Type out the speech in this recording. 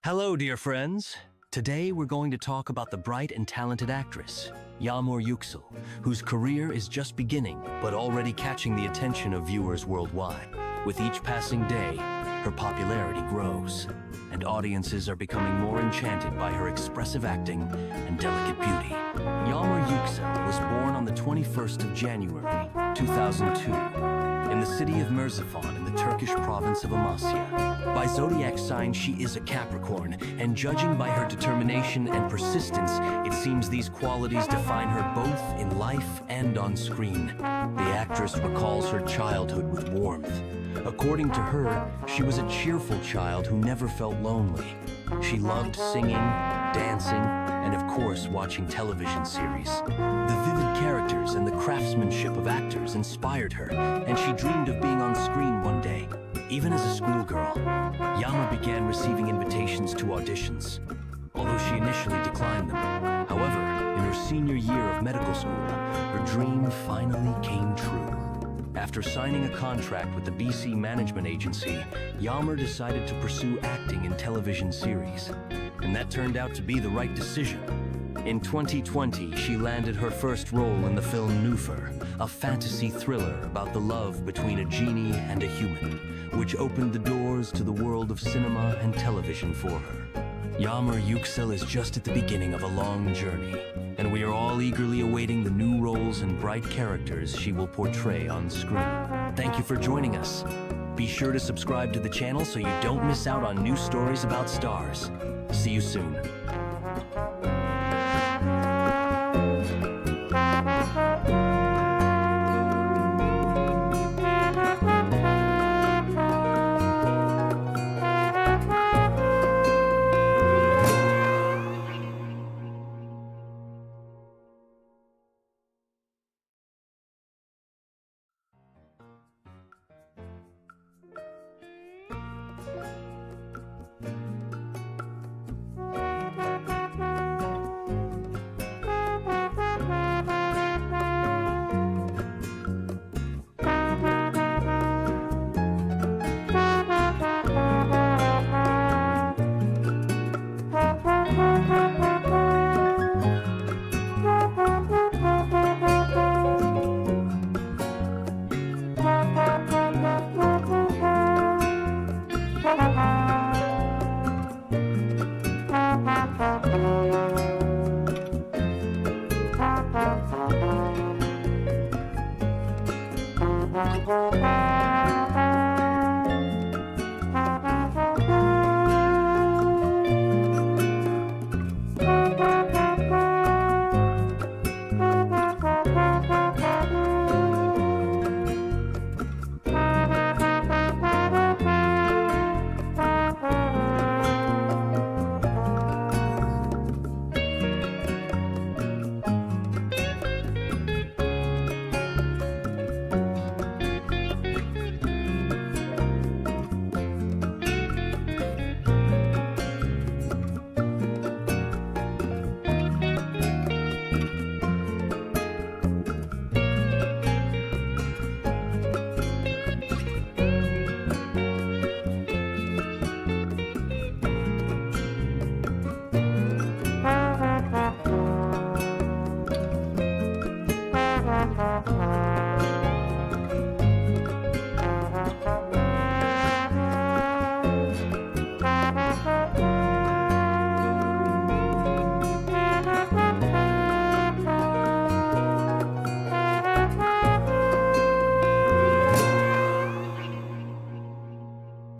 Hello, dear friends. Today we're going to talk about the bright and talented actress, Yagmur Yuksel, whose career is just beginning but already catching the attention of viewers worldwide. With each passing day, her popularity grows, and audiences are becoming more enchanted by her expressive acting and delicate beauty. Yagmur Yuksel was born on the 21st of January, 2002, in the city of Merzifon in the Turkish province of Amasya. By zodiac sign, she is a Capricorn, and judging by her determination and persistence, it seems these qualities define her both in life and on screen. The actress recalls her childhood with warmth. According to her, she was a cheerful child who never felt lonely. She loved singing, dancing, and of course watching television series. The vivid characters and the craftsmanship of actors inspired her, and she dreamed of being on screen one day. Even as a schoolgirl, Yagmur began receiving invitations to auditions, although she initially declined them. However, in her senior year of medical school, her dream finally came true. After signing a contract with the BC Management Agency, Yagmur decided to pursue acting in television series, and that turned out to be the right decision. In 2020, she landed her first role in the film Nüfer, a fantasy thriller about the love between a genie and a human, which opened the doors to the world of cinema and television for her. Yagmur Yuksel is just at the beginning of a long journey, and we are all eagerly awaiting the new roles and bright characters she will portray on screen. Thank you for joining us. Be sure to subscribe to the channel so you don't miss out on new stories about stars. See you soon.